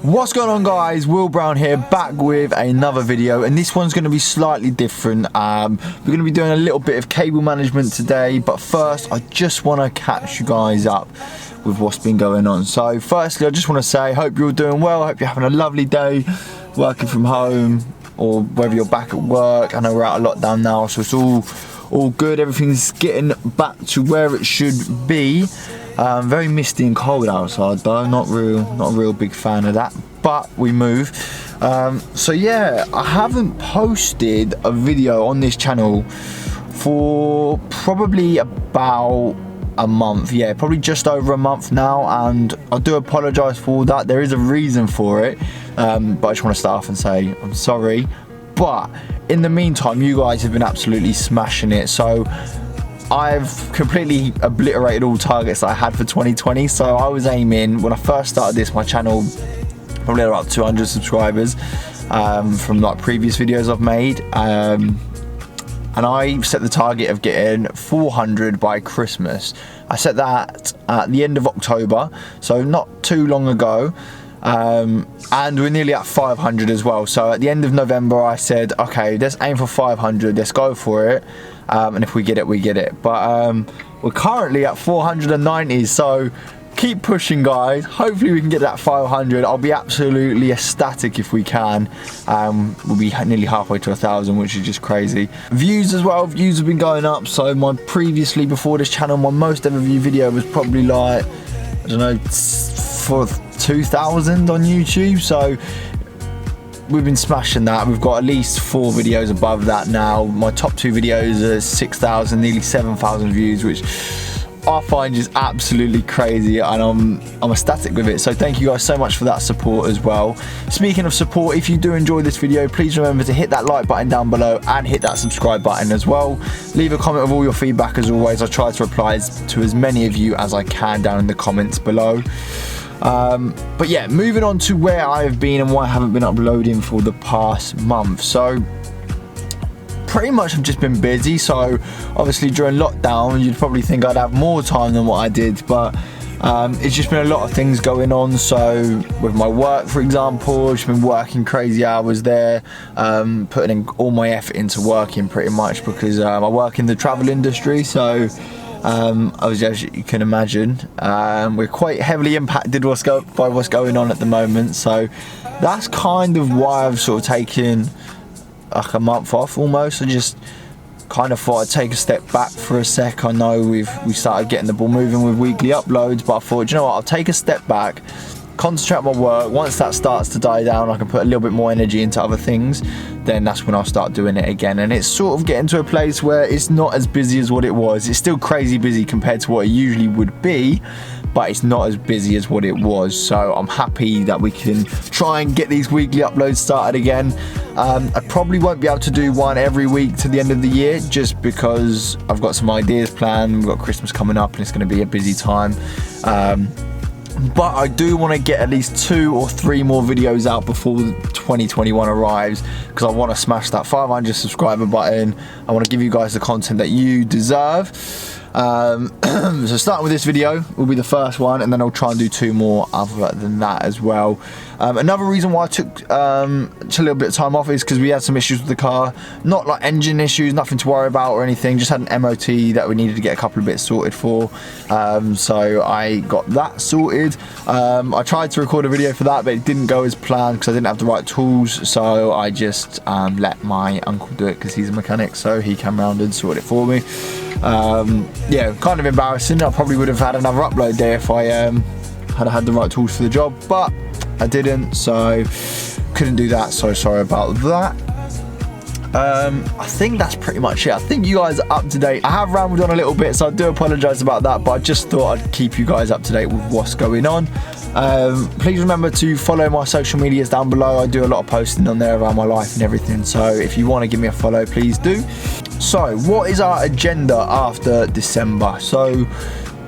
What's going on, guys? Will Brown here, back with another video, and this one's going to be slightly different. We're going to be doing a little bit of cable management today, but first I just want to catch you guys up with what's been going on. So firstly, I just want to say, hope you're all doing well. I hope you're having a lovely day working from home, or whether you're back at work. I know we're out of lockdown now, so it's all good. Everything's getting back to where it should be. Very misty and cold outside though, not a real big fan of that, but we move. So yeah, I haven't posted a video on this channel for probably about a month, yeah, probably just over a month now, and I do apologise for that. There is a reason for it, but I just want to start off and say I'm sorry. But in the meantime, you guys have been absolutely smashing it, so I've completely obliterated all targets that I had for 2020. So I was aiming, when I first started this, my channel probably had about 200 subscribers from like previous videos I've made, and I set the target of getting 400 by Christmas. I set that at the end of October, so not too long ago. And we're nearly at 500 as well. So at the end of November I said, okay, let's aim for 500, let's go for it, and if we get it, we get it. But we're currently at 490, so keep pushing, guys. Hopefully we can get that 500. I'll be absolutely ecstatic if we can. We'll be nearly halfway to 1,000, which is just crazy. Views as well, views have been going up. So before this channel, my most ever viewed video was probably like, I don't know, for 2,000 on YouTube. So we've been smashing that. We've got at least 4 videos above that now. My top 2 videos are 6,000, nearly 7,000 views, which I find is absolutely crazy, and I'm ecstatic with it. So thank you guys so much for that support as well. Speaking of support, if you do enjoy this video, please remember to hit that like button down below and hit that subscribe button as well. Leave a comment with all your feedback as always. I try to reply to as many of you as I can down in the comments below. But yeah, moving on to where I have been and why I haven't been uploading for the past month. So pretty much I've just been busy. So obviously during lockdown you'd probably think I'd have more time than what I did, but it's just been a lot of things going on. So with my work, for example, I've just been working crazy hours there, putting in all my effort into working pretty much, because I work in the travel industry. So obviously, as you can imagine, we're quite heavily impacted by what's going on at the moment. So that's kind of why I've sort of taken like a month off almost. I just kind of thought I'd take a step back for a sec. I know we started getting the ball moving with weekly uploads, but I thought, you know what, I'll take a step back, concentrate on my work. Once that starts to die down, I can put a little bit more energy into other things, then that's when I'll start doing it again. And it's sort of getting to a place where it's not as busy as what it was. It's still crazy busy compared to what it usually would be, but it's not as busy as what it was. So I'm happy that we can try and get these weekly uploads started again. I probably won't be able to do one every week to the end of the year, just because I've got some ideas planned. We've got Christmas coming up and it's going to be a busy time. But I do want to get at least 2 or 3 more videos out before 2021 arrives, because I want to smash that 500 subscriber button. I want to give you guys the content that you deserve. So starting with this video will be the first one, and then I'll try and do 2 more other than that as well. Another reason why I took a little bit of time off is because we had some issues with the car. Not like engine issues, nothing to worry about or anything, just had an MOT that we needed to get a couple of bits sorted for. So I got that sorted. I tried to record a video for that, but it didn't go as planned because I didn't have the right tools. So I just let my uncle do it because he's a mechanic, so he came round and sorted it for me. Yeah, kind of embarrassing. I probably would have had another upload there if I had the right tools for the job, but I didn't, so couldn't do that. So sorry about that. I think that's pretty much it. I think you guys are up to date. I have rambled on a little bit, so I do apologise about that, but I just thought I'd keep you guys up to date with what's going on. Please remember to follow my social medias down below. I do a lot of posting on there around my life and everything, so if you want to give me a follow, please do. So what is our agenda after December? So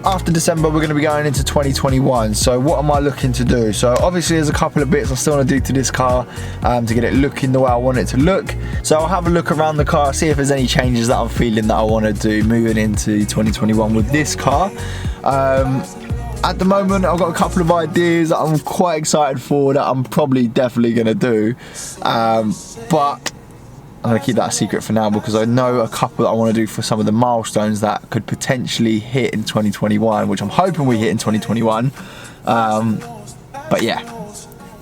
after December we're going to be going into 2021. So what am I looking to do? So obviously there's a couple of bits I still want to do to this car to get it looking the way I want it to look. So I'll have a look around the car, see if there's any changes that I'm feeling that I want to do moving into 2021 with this car. at the moment I've got a couple of ideas that I'm quite excited for that I'm probably definitely going to do, but I'm going to keep that a secret for now because I know a couple that I want to do for some of the milestones that could potentially hit in 2021, which I'm hoping we hit in 2021. But yeah,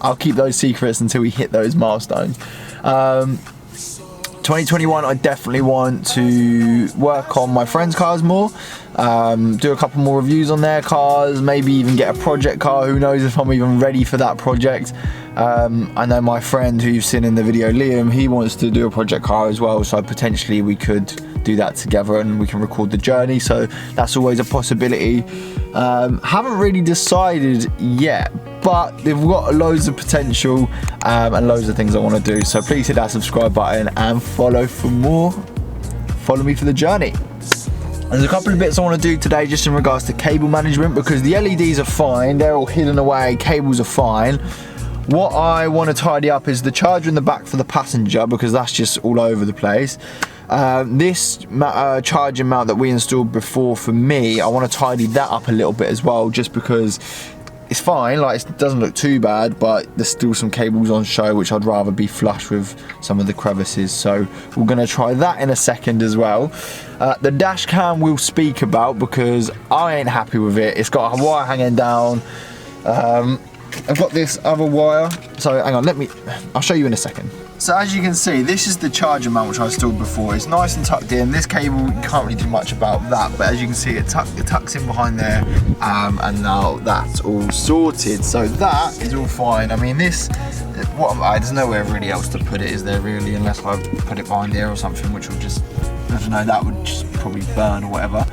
I'll keep those secrets until we hit those milestones. 2021, I definitely want to work on my friends' cars more, do a couple more reviews on their cars, maybe even get a project car. Who knows if I'm even ready for that project. I know my friend who you've seen in the video, Liam, he wants to do a project car as well, so potentially we could do that together and we can record the journey, so that's always a possibility. Haven't really decided yet, but they've got loads of potential and loads of things I want to do, so please hit that subscribe button and follow for more. Follow me for the journey. There's a couple of bits I want to do today just in regards to cable management, because the LEDs are fine, they're all hidden away, cables are fine. What I want to tidy up is the charger in the back for the passenger, because that's just all over the place. This charging mount that we installed before for me, I want to tidy that up a little bit as well, just because it's fine, like it doesn't look too bad, but there's still some cables on show which I'd rather be flush with some of the crevices, so we're going to try that in a second as well. The dash cam we'll speak about because I ain't happy with it. It's got a wire hanging down. I've got this other wire, so hang on, I'll show you in a second. So as you can see, this is the charger mount which I installed before. It's nice and tucked in. This cable, you can't really do much about that, but as you can see, it tucks in behind there, and now that's all sorted. So that is all fine. I mean, there's nowhere really else to put it, is there really, unless I put it behind there or something, which will just, I don't know, that would just probably burn or whatever.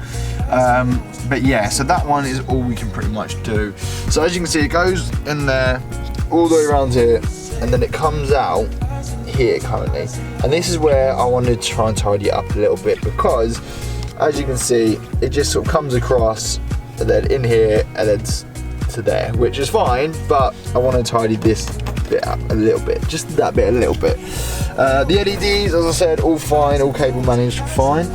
But yeah, so that one is all we can pretty much do. So as you can see, it goes in there all the way around here, and then it comes out here currently, and this is where I wanted to try and tidy it up a little bit, because as you can see, it just sort of comes across and then in here and then to there, which is fine, but I want to tidy this bit up a little bit, just that bit a little bit. The LEDs, as I said, all fine, all cable managed fine.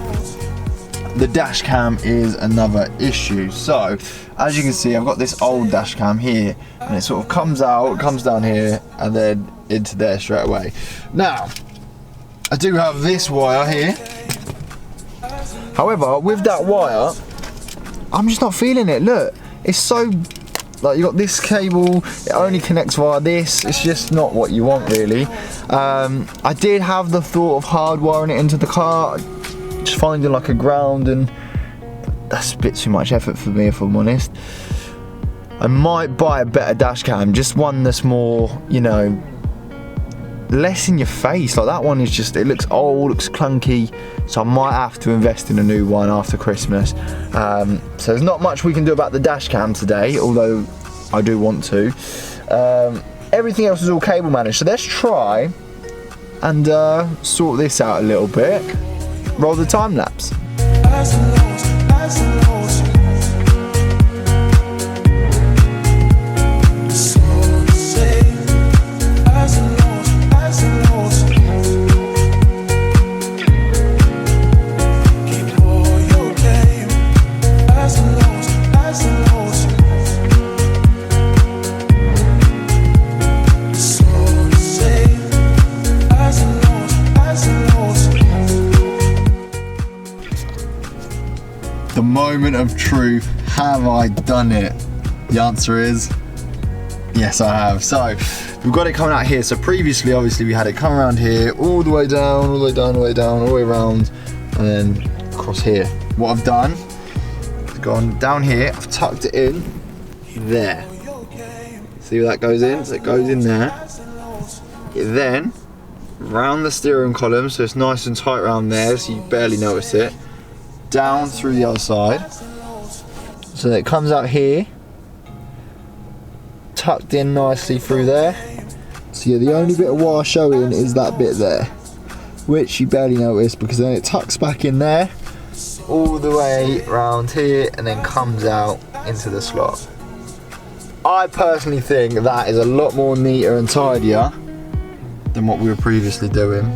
The dash cam is another issue. So as you can see, I've got this old dash cam here, and it sort of comes out, comes down here and then into there straight away. Now I do have this wire here, however with that wire I'm just not feeling it. Look, it's so, like, you got this cable, it only connects via this. It's just not what you want really. I did have the thought of hardwiring it into the car, just finding like a ground, and that's a bit too much effort for me if I'm honest. I might buy a better dash cam, just one that's more, you know, less in your face. Like that one is just, it looks old, looks clunky, so I might have to invest in a new one after Christmas. So there's not much we can do about the dash cam today, although I do want to. Everything else is all cable managed, so let's try and sort this out a little bit. Roll the time lapse. The moment of truth, have I done it? The answer is yes, I have. So we've got it coming out here. So previously obviously we had it come around here, all the way down, all the way down, all the way down, all the way around, and then across here. What I've done is gone down here, I've tucked it in there. See where that goes in? So it goes in there. It then round the steering column, so it's nice and tight around there, so you barely notice it. Down through the other side, so that it comes out here, tucked in nicely through there. So yeah, the only bit of wire showing is that bit there, which you barely notice, because then it tucks back in there all the way around here and then comes out into the slot. I personally think that is a lot more neater and tidier than what we were previously doing.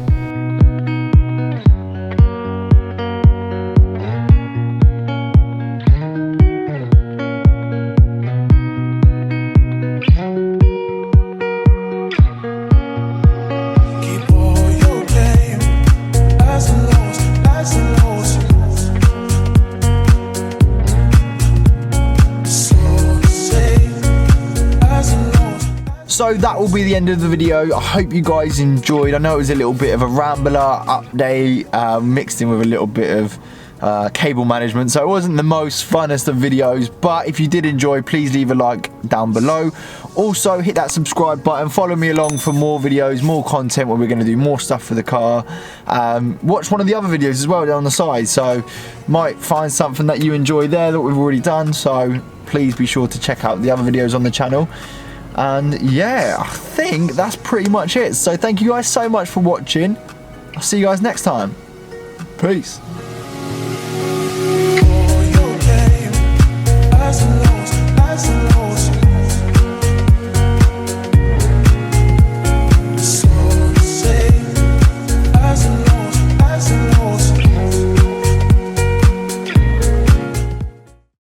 So that will be the end of the video. I hope you guys enjoyed. I know it was a little bit of a rambler update mixed in with a little bit of cable management, so it wasn't the most funnest of videos, but if you did enjoy, please leave a like down below. Also hit that subscribe button, follow me along for more videos, more content where we're going to do more stuff for the car. Watch one of the other videos as well down the side, so might find something that you enjoy there that we've already done, so please be sure to check out the other videos on the channel. And yeah, I think that's pretty much it. So thank you guys so much for watching. I'll see you guys next time. Peace.